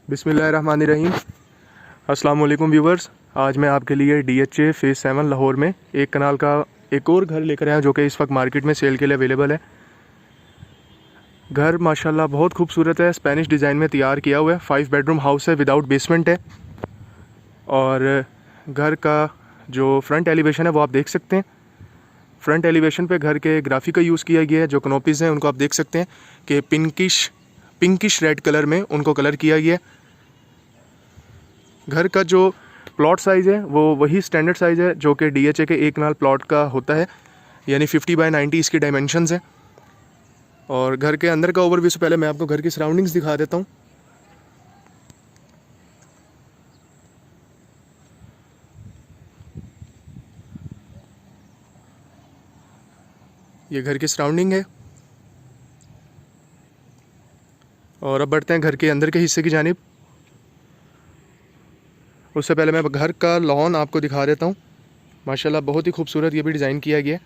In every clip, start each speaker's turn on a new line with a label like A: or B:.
A: बिस्मिल्लाहिर्रहमानिर्रहीम। अस्सलाम वालेकुम व्यूवर्स। आज मैं आपके लिए DHA फेज़ 7 लाहौर में एक कनाल का एक और घर लेकर आया जो कि इस वक्त मार्केट में सेल के लिए अवेलेबल है। घर माशाल्लाह बहुत खूबसूरत है, स्पेनिश डिज़ाइन में तैयार किया हुआ है। 5 बेडरूम हाउस है, विदाउट बेसमेंट है। और घर का जो फ्रंट एलिवेशन है वो आप देख सकते हैं। फ्रंट एलिवेशन पे घर के ग्राफिक का यूज़ किया गया है। जो कनोपीज़ हैं उनको आप देख सकते हैं कि पिंकिश रेड कलर में उनको कलर किया गया है। घर का जो प्लॉट साइज़ है वो वही स्टैंडर्ड साइज़ है जो कि DHA के एक कनाल प्लॉट का होता है, यानी 50/90 इसकी डायमेंशंस हैं। और घर के अंदर का ओवरव्यू से पहले मैं आपको घर की सराउंडिंग्स दिखा देता हूँ। ये घर की सराउंडिंग है। और अब बढ़ते हैं घर के अंदर के हिस्से की जानिब। उससे पहले मैं घर का लॉन आपको दिखा देता हूँ। माशाल्लाह बहुत ही खूबसूरत ये भी डिज़ाइन किया गया है।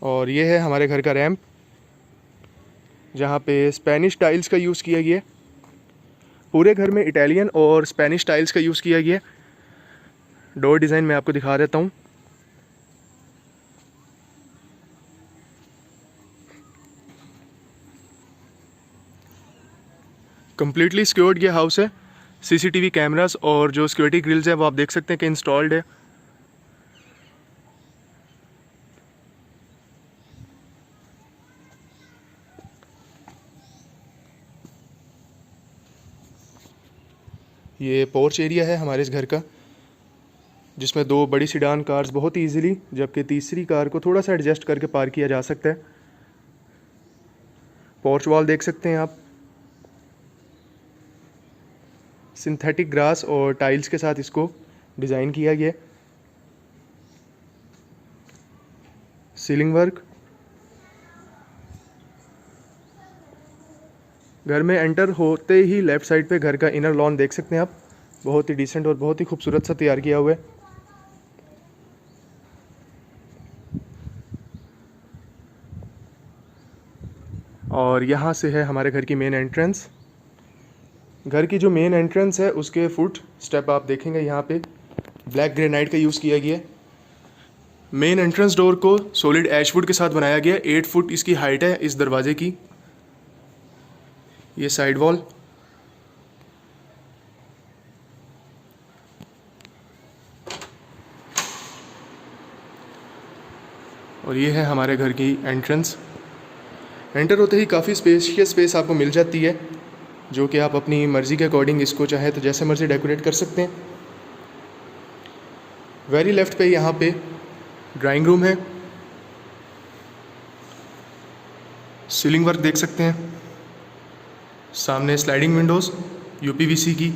A: और ये है हमारे घर का रैंप, जहाँ पे स्पेनिश टाइल्स का यूज़ किया गया है। पूरे घर में इटालियन और स्पेनिश टाइल्स का यूज़ किया गया है। डोर डिज़ाइन मैं आपको दिखा देता हूँ। कम्प्लीटली सिक्योर्ड ये हाउस है। CCTV कैमरास और जो सिक्योरिटी ग्रिल्स है वो आप देख सकते हैं कि इंस्टॉल्ड है। ये पोर्च एरिया है हमारे इस घर का, जिसमें 2 बड़ी सीडान कार्स बहुत ही ईजीली, जबकि तीसरी कार को थोड़ा सा एडजस्ट करके पार्क किया जा सकता है। पोर्च वॉल देख सकते हैं आप, सिंथेटिक ग्रास और टाइल्स के साथ इसको डिज़ाइन किया गया है। Ceiling work. घर में एंटर होते ही लेफ़्ट साइड पे घर का इनर लॉन देख सकते हैं आप, बहुत ही डिसेंट और बहुत ही खूबसूरत सा तैयार किया हुआ है। और यहाँ से है हमारे घर की मेन एंट्रेंस। घर की जो मेन एंट्रेंस है उसके फुट स्टेप आप देखेंगे यहाँ पे ब्लैक ग्रेनाइट का यूज़ किया गया है। मेन एंट्रेंस डोर को सॉलिड एशवुड के साथ बनाया गया। 8 फुट इसकी हाइट है इस दरवाजे की। ये साइड वॉल। और ये है हमारे घर की एंट्रेंस। एंटर होते ही काफ़ी स्पेशियस स्पेस आपको मिल जाती है, जो कि आप अपनी मर्ज़ी के अकॉर्डिंग इसको चाहे तो जैसे मर्ज़ी डेकोरेट कर सकते हैं। वेरी लेफ़्ट पे यहाँ पे ड्राइंग रूम है। सीलिंग वर्क देख सकते हैं। सामने स्लाइडिंग विंडोज़ UPVC की।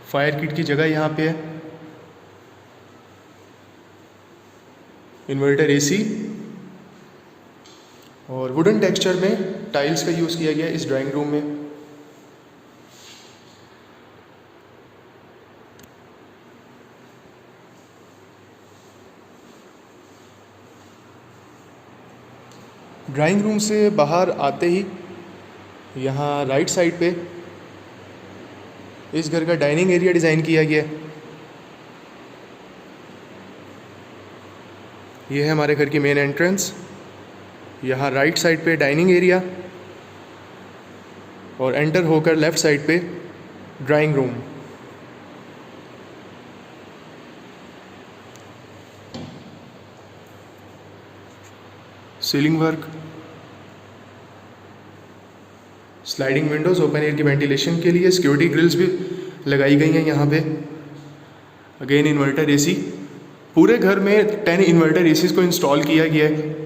A: फायर किट की जगह यहाँ पे है। इन्वर्टर AC और वुडन टेक्सचर में टाइल्स का यूज़ किया गया इस ड्राइंग रूम में। ड्राइंग रूम से बाहर आते ही यहाँ राइट साइड पे इस घर का डाइनिंग एरिया डिज़ाइन किया गया है। ये है हमारे घर की मेन एंट्रेंस। यहाँ राइट साइड पे डाइनिंग एरिया और एंटर होकर लेफ़्ट साइड पे drawing room. Ceiling work, sliding Windows open air की वेंटिलेशन के लिए। सिक्योरिटी ग्रिल्स भी लगाई गई हैं यहाँ पे। Again inverter AC। पूरे घर में 10 इन्वर्टर ACs को इंस्टॉल किया गया है।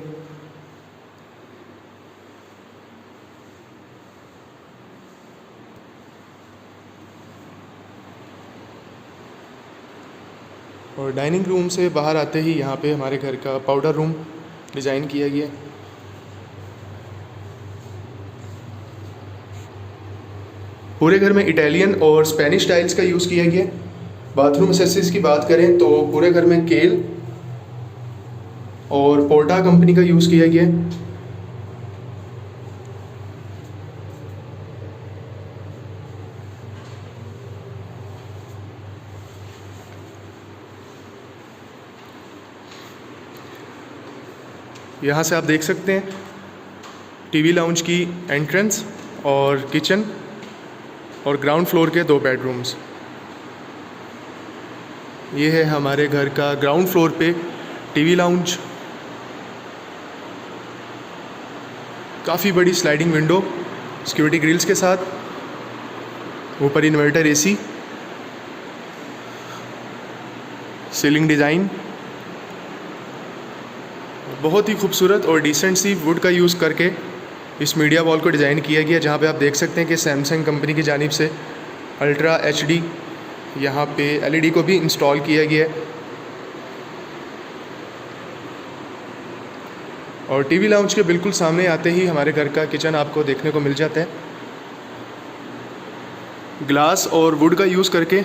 A: और डाइनिंग रूम से बाहर आते ही यहाँ पे हमारे घर का पाउडर रूम डिज़ाइन किया गया है। पूरे घर में इटालियन और स्पेनिश टाइल्स का यूज़ किया गया। बाथरूम एक्सेसरीज की बात करें तो पूरे घर में केल और पोर्टा कंपनी का यूज़ किया गया। यहाँ से आप देख सकते हैं टीवी लाउंज की एंट्रेंस और किचन और ग्राउंड फ्लोर के 2 बेडरूम्स। ये है हमारे घर का ग्राउंड फ्लोर पे टीवी लाउंज। काफ़ी बड़ी स्लाइडिंग विंडो सिक्योरिटी ग्रिल्स के साथ, ऊपर इन्वर्टर एसी, सीलिंग डिज़ाइन बहुत ही खूबसूरत और डिसेंट सी वुड का यूज़ करके इस मीडिया वॉल को डिज़ाइन किया गया, जहाँ पे आप देख सकते हैं कि सैमसंग कंपनी की जानिब से अल्ट्रा HD यहाँ पे LED को भी इंस्टॉल किया गया है। और टीवी लाउंज के बिल्कुल सामने आते ही हमारे घर का किचन आपको देखने को मिल जाता है। ग्लास और वुड का यूज़ करके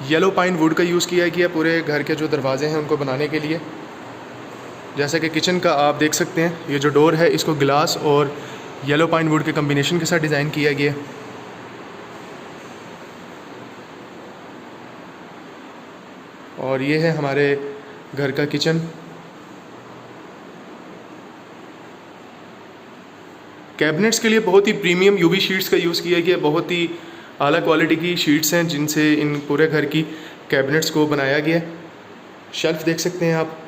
A: येलो पाइन वुड का यूज़ किया गया पूरे घर के जो दरवाजे हैं उनको बनाने के लिए। जैसा कि किचन का आप देख सकते हैं, ये जो डोर है इसको ग्लास और येलो पाइन वुड के कम्बिनेशन के साथ डिज़ाइन किया गया है। और ये है हमारे घर का किचन। कैबिनेट्स के लिए बहुत ही प्रीमियम UV शीट्स का यूज़ किया गया, बहुत ही आला क्वालिटी की शीट्स हैं जिनसे इन पूरे घर की कैबिनेट्स को बनाया गया है। शेल्फ देख सकते हैं आप,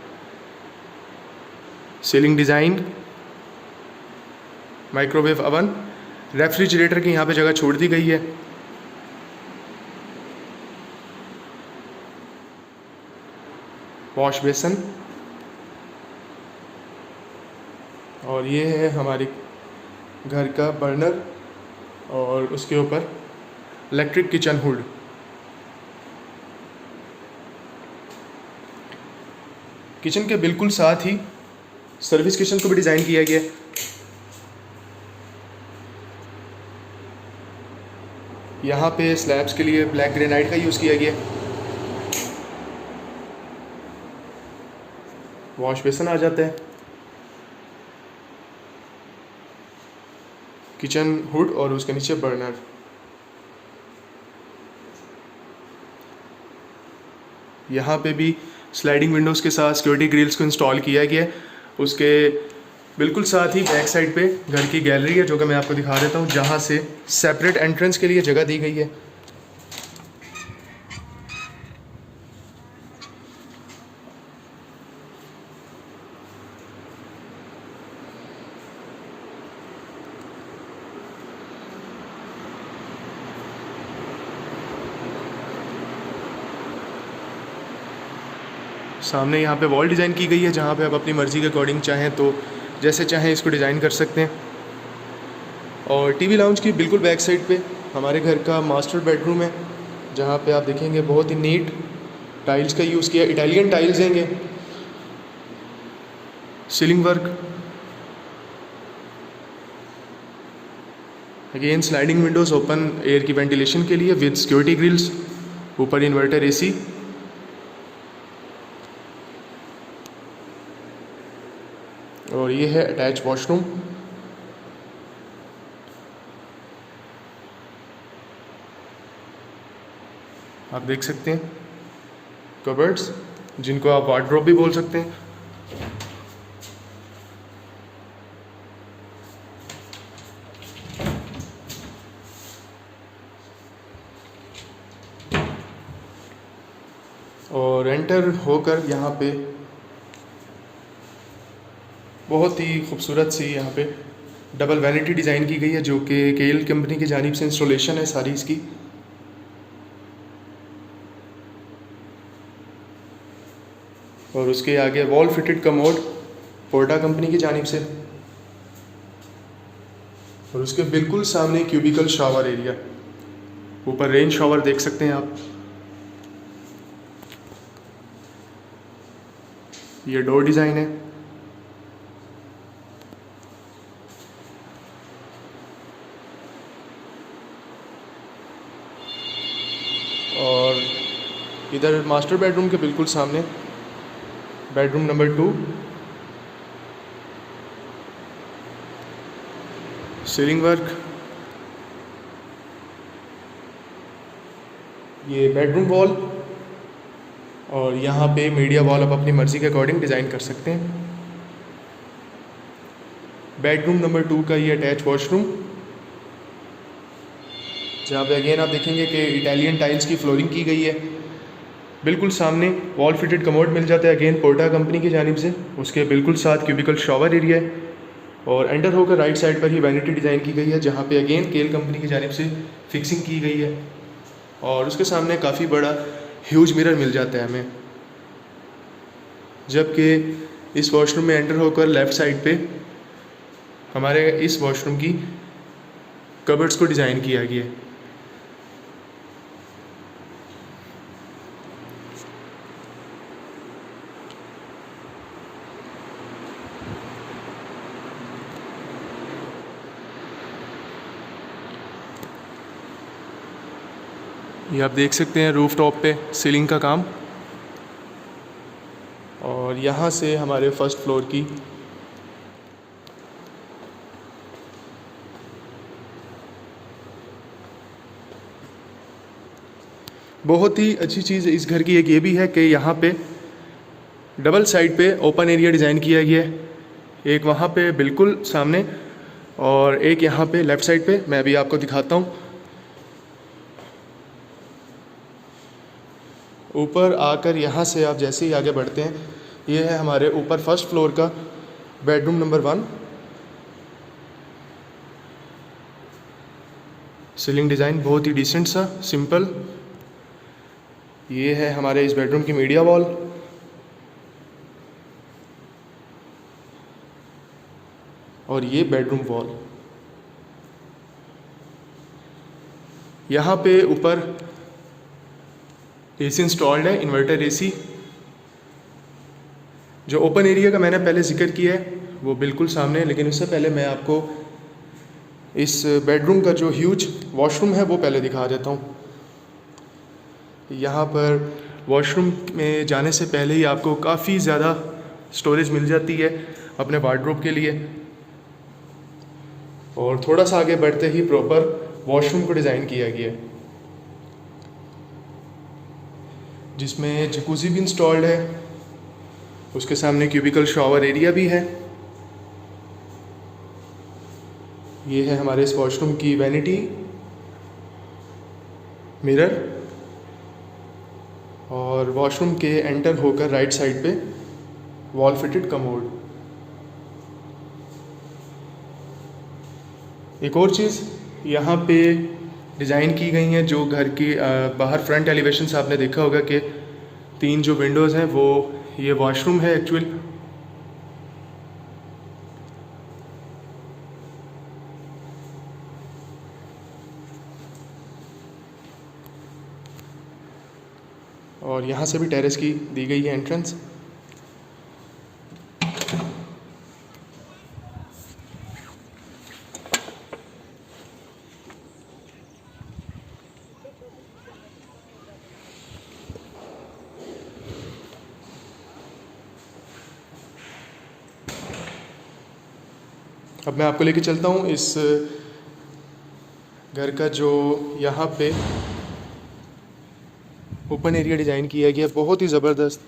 A: ceiling design, microwave oven, refrigerator की यहाँ पे जगह छोड़ दी गई है। वॉश बेसन, और ये है हमारी घर का बर्नर और उसके ऊपर इलेक्ट्रिक किचन हुड। किचन के बिल्कुल साथ ही सर्विस किचन को भी डिज़ाइन किया गया है। यहाँ पे स्लैब्स के लिए ब्लैक ग्रेनाइट का यूज़ किया गया। वॉश बेसन आ जाता है, किचन हुड और उसके नीचे बर्नर। यहाँ पे भी स्लाइडिंग विंडोज़ के साथ सिक्योरिटी ग्रिल्स को इंस्टॉल किया गया है। उसके बिल्कुल साथ ही बैक साइड पे घर की गैलरी है जो कि मैं आपको दिखा देता हूँ, जहाँ से सेपरेट एंट्रेंस के लिए जगह दी गई है। सामने यहाँ पे वॉल डिज़ाइन की गई है, जहाँ पे आप अपनी मर्ज़ी के अकॉर्डिंग चाहें तो जैसे चाहें इसको डिज़ाइन कर सकते हैं। और टीवी लाउंज की बिल्कुल बैक साइड पे हमारे घर का मास्टर बेडरूम है, जहाँ पे आप देखेंगे बहुत ही नीट टाइल्स का यूज़ किया, इटालियन टाइल्स देंगे, ceiling work, again sliding Windows open air की वेंटिलेशन के लिए विद सिक्योरिटी ग्रिल्स, ऊपर इन्वर्टर एसी। और ये है अटैच वॉशरूम। आप देख सकते हैं कबर्ड्स, जिनको आप वार्डरोब भी बोल सकते हैं। और एंटर होकर यहाँ पे बहुत ही खूबसूरत सी यहाँ पे डबल वैनिटी डिज़ाइन की गई है, जो कि केएल कंपनी की जानिब से इंस्टॉलेशन है सारी इसकी। और उसके आगे वॉल फिटेड कमोड पोर्टा कंपनी की जानिब से। और उसके बिल्कुल सामने क्यूबिकल शावर एरिया, ऊपर रेन शावर देख सकते हैं आप। ये डोर डिज़ाइन है। और इधर मास्टर बेडरूम के बिल्कुल सामने बेडरूम नंबर 2, सीलिंग वर्क, ये बेडरूम वॉल, और यहाँ पे मीडिया वॉल आप अपनी मर्ज़ी के अकॉर्डिंग डिज़ाइन कर सकते हैं। बेडरूम नंबर 2 का ये अटैच वॉशरूम, जहाँ पे अगेन आप देखेंगे कि इटालियन टाइल्स की फ्लोरिंग की गई है। बिल्कुल सामने वॉल फिटेड कमोड मिल जाता है, अगेन पोर्टा कंपनी की जानिब से। उसके बिल्कुल साथ क्यूबिकल शॉवर एरिया है, और एंटर होकर राइट साइड पर ही वैनिटी डिज़ाइन की गई है, जहाँ पे अगेन केल कंपनी की जानिब से फिक्सिंग की गई है। और उसके सामने काफ़ी बड़ा ह्यूज मिरर मिल जाता है हमें। जबकि इस वॉशरूम में एंटर होकर लेफ़्ट साइड पे हमारे इस वॉशरूम की कबर्ड्स को डिज़ाइन किया गया है। ये आप देख सकते हैं रूफ टॉप पे सीलिंग का काम, और यहाँ से हमारे फर्स्ट फ्लोर की बहुत ही अच्छी चीज़ इस घर की एक ये भी है कि यहाँ पे डबल साइड पे ओपन एरिया डिज़ाइन किया गया है, एक वहाँ पे बिल्कुल सामने और एक यहाँ पे लेफ़्ट साइड पे। मैं अभी आपको दिखाता हूँ। ऊपर आकर यहाँ से आप जैसे ही आगे बढ़ते हैं, ये है हमारे ऊपर फर्स्ट फ्लोर का बेडरूम नंबर 1। सीलिंग डिज़ाइन बहुत ही डिसेंट सा सिंपल। ये है हमारे इस बेडरूम की मीडिया वॉल, और ये बेडरूम वॉल। यहाँ पे ऊपर एसी इंस्टॉल्ड है, इन्वर्टर एसी। जो ओपन एरिया का मैंने पहले जिक्र किया है वो बिल्कुल सामने है, लेकिन उससे पहले मैं आपको इस बेडरूम का जो ह्यूज वॉशरूम है वो पहले दिखा देता हूँ। यहाँ पर वॉशरूम में जाने से पहले ही आपको काफ़ी ज़्यादा स्टोरेज मिल जाती है अपने वार्डरोब के लिए, और थोड़ा सा आगे बढ़ते ही प्रॉपर वॉशरूम को डिज़ाइन किया गया है, जिसमें जकूज़ी भी इंस्टॉल्ड है। उसके सामने क्यूबिकल शॉवर एरिया भी है। ये है हमारे इस वॉशरूम की वैनिटी, मिरर, और वॉशरूम के एंटर होकर राइट साइड पे वॉल फिटेड कमोड। एक और चीज़ यहाँ पे डिज़ाइन की गई हैं, जो घर की बाहर फ्रंट एलिवेशन से आपने देखा होगा कि 3 जो विंडोज़ हैं वो ये वॉशरूम है एक्चुअल। और यहाँ से भी टेरेस की दी गई है एंट्रेंस। अब मैं आपको लेके चलता हूँ इस घर का जो यहाँ पे ओपन एरिया डिज़ाइन किया गया, बहुत ही ज़बरदस्त।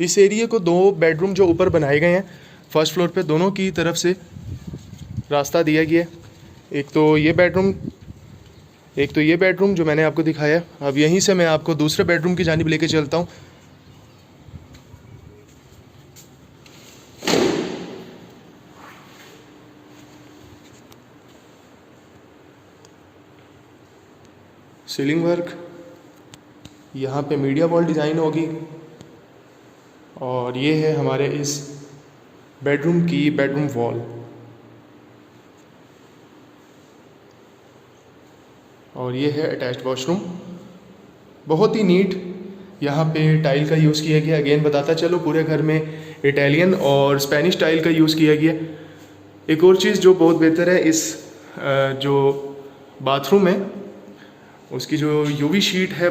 A: इस एरिया को 2 बेडरूम जो ऊपर बनाए गए हैं फर्स्ट फ्लोर पे, दोनों की तरफ से रास्ता दिया गया है। एक तो ये बेडरूम जो मैंने आपको दिखाया। अब यहीं से मैं आपको दूसरे बेडरूम की जानिब लेके चलता हूँ। सीलिंग वर्क, यहाँ पे मीडिया वॉल डिज़ाइन होगी, और ये है हमारे इस बेडरूम की बेडरूम वॉल। और ये है अटैच्ड वॉशरूम, बहुत ही नीट। यहाँ पे टाइल का यूज़ किया गया। अगेन बताता चलो, पूरे घर में इटालियन और स्पेनिश टाइल का यूज़ किया गया। एक और चीज़ जो बहुत बेहतर है, इस जो बाथरूम है उसकी जो यूवी शीट है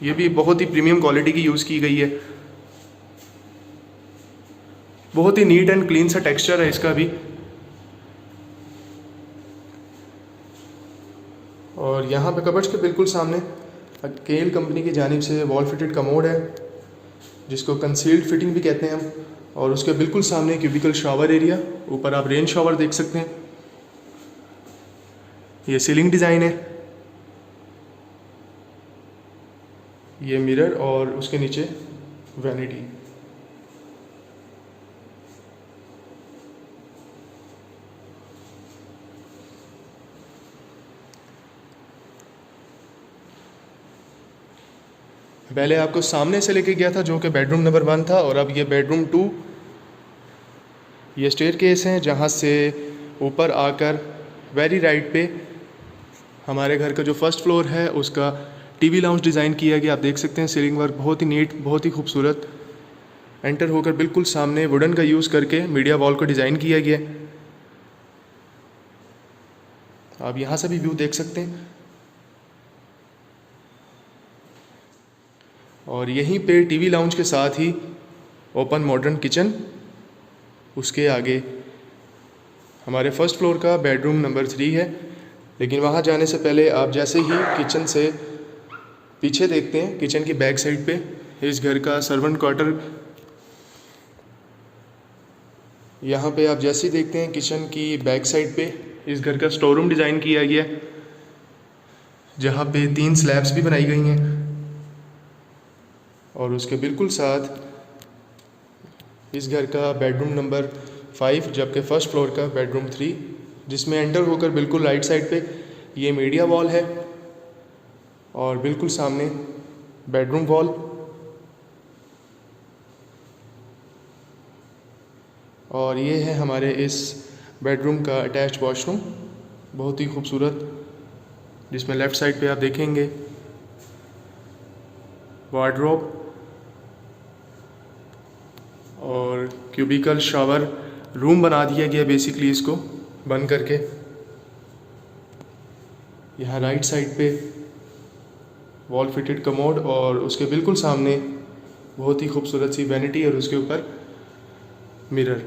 A: ये भी बहुत ही प्रीमियम क्वालिटी की यूज़ की गई है। बहुत ही नीट एंड क्लीन सा टेक्सचर है इसका भी। और यहाँ पे कबर्ड्स के बिल्कुल सामने केल कंपनी की जानिब से वॉल फिटेड कमोड है। जिसको कंसील्ड फिटिंग भी कहते हैं हम। और उसके बिल्कुल सामने क्यूबिकल शावर एरिया, ऊपर आप रेन शावर देख सकते हैं। ये सीलिंग डिज़ाइन है, ये मिरर और उसके नीचे वैनिटी। पहले आपको सामने से लेके गया था जो कि बेडरूम नंबर 1 था, और अब ये बेडरूम 2। ये स्टेयर केस हैं जहाँ से ऊपर आकर वेरी राइट पे हमारे घर का जो फर्स्ट फ्लोर है उसका टीवी लाउंज डिज़ाइन किया गया। आप देख सकते हैं सीलिंग वर्क बहुत ही नीट, बहुत ही खूबसूरत। एंटर होकर बिल्कुल सामने वुडन का यूज़ करके मीडिया वॉल को डिज़ाइन किया गया। आप यहाँ से भी व्यू देख सकते हैं। और यहीं पे टीवी लाउंज के साथ ही ओपन मॉडर्न किचन। उसके आगे हमारे फर्स्ट फ्लोर का बेडरूम नंबर 3 है, लेकिन वहाँ जाने से पहले आप जैसे ही किचन से पीछे देखते हैं, किचन की बैक साइड पे इस घर का सर्वेंट क्वार्टर। यहाँ पे आप जैसे ही देखते हैं किचन की बैक साइड पे इस घर का स्टोर रूम डिज़ाइन किया गया, जहाँ पे 3 स्लैब्स भी बनाई गई हैं। और उसके बिल्कुल साथ इस घर का बेडरूम नंबर 5, जबकि फर्स्ट फ्लोर का बेडरूम 3, जिसमें एंटर होकर बिल्कुल राइट साइड पे ये मीडिया वॉल है और बिल्कुल सामने बेडरूम वॉल। और ये है हमारे इस बेडरूम का अटैच्ड वॉशरूम, बहुत ही खूबसूरत, जिसमें लेफ़्ट साइड पे आप देखेंगे वार्डरोब और क्यूबिकल शावर रूम बना दिया गया बेसिकली इसको बंद करके। यहाँ राइट साइड पे वॉल फिटेड कमोड और उसके बिल्कुल सामने बहुत ही खूबसूरत सी वैनिटी और उसके ऊपर मिरर।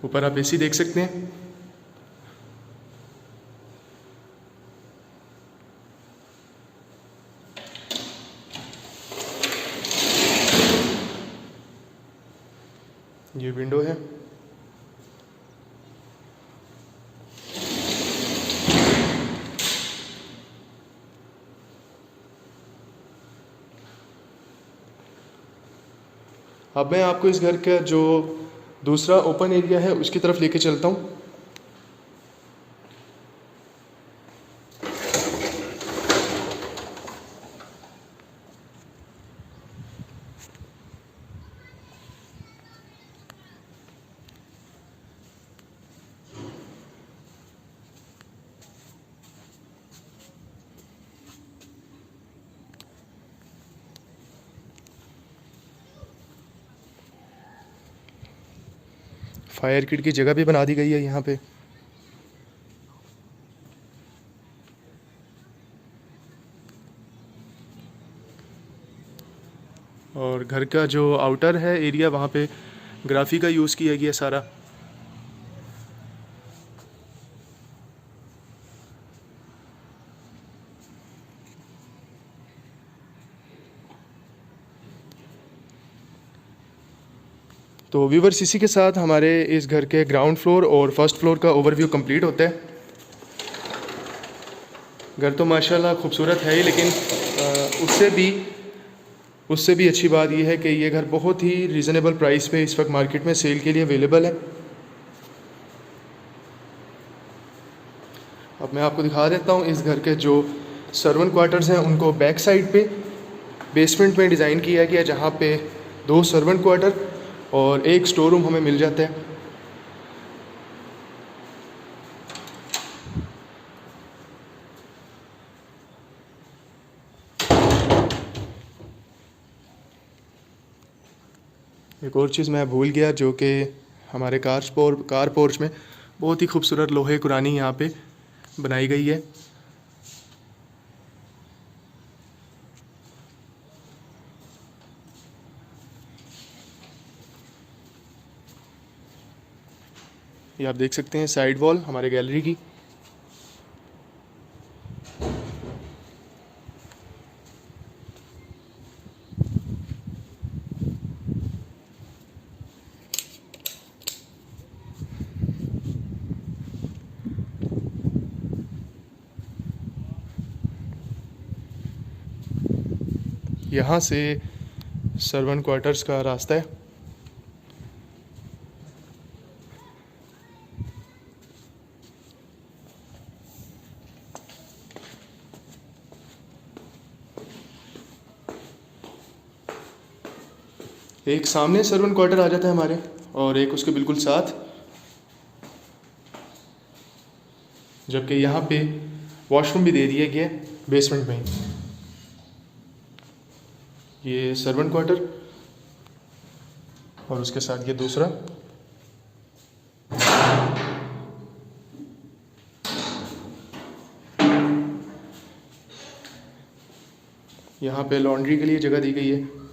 A: ऊपर आप एसी देख सकते हैं। ये विंडो है। अब मैं आपको इस घर का जो दूसरा ओपन एरिया है उसकी तरफ लेके चलता हूँ। फायर किट की जगह भी बना दी गई है यहाँ पे। और घर का जो आउटर है एरिया, वहाँ पे ग्राफी का यूज़ किया गया सारा। तो व्यूवर्स, इसी के साथ हमारे इस घर के ग्राउंड फ्लोर और फर्स्ट फ्लोर का ओवरव्यू कंप्लीट होता है। घर तो माशाल्लाह खूबसूरत है ही, लेकिन उससे भी अच्छी बात यह है कि ये घर बहुत ही रीज़नेबल प्राइस पे इस वक्त मार्केट में सेल के लिए अवेलेबल है। अब मैं आपको दिखा देता हूँ इस घर के जो सर्वेंट क्वार्टर्स हैं उनको बैक साइड पे बेसमेंट में डिज़ाइन किया गया, जहाँ पे 2 सर्वेंट क्वार्टर और 1 स्टोर रूम हमें मिल जाता है। एक और चीज़ मैं भूल गया, जो कि हमारे कार पोर्च में बहुत ही खूबसूरत लोहे कुरानी यहाँ पे बनाई गई है। ये आप देख सकते हैं साइड वॉल हमारे गैलरी की। यहाँ से सर्वेंट क्वार्टर्स का रास्ता है। एक सामने सर्वेंट क्वार्टर आ जाता है हमारे, और एक उसके बिल्कुल साथ, जबकि यहाँ पे वॉशरूम भी दे दिया गया है बेसमेंट में। ये सर्वेंट क्वार्टर और उसके साथ ये दूसरा। यहाँ पे लॉन्ड्री के लिए जगह दी गई है।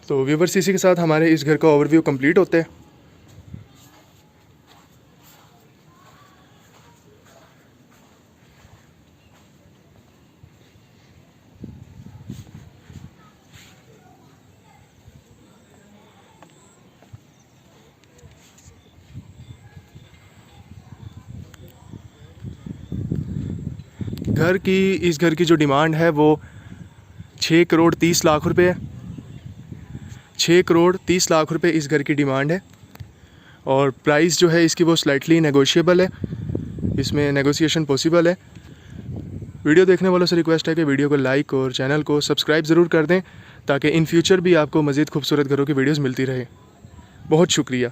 A: तो व्यूअर्स, इसी के साथ हमारे इस घर का ओवरव्यू कंप्लीट होता है। इस घर की जो डिमांड है वो 6 करोड़ 30 लाख रुपए है। 6 करोड़ 30 लाख रुपए इस घर की डिमांड है, और प्राइस जो है इसकी वो स्लाइटली नेगोशिएबल है, इसमें नेगोशिएशन पॉसिबल है। वीडियो देखने वालों से रिक्वेस्ट है कि वीडियो को लाइक और चैनल को सब्सक्राइब ज़रूर कर दें, ताकि इन फ्यूचर भी आपको मज़ीद खूबसूरत घरों की वीडियोज़ मिलती रहे। बहुत शुक्रिया।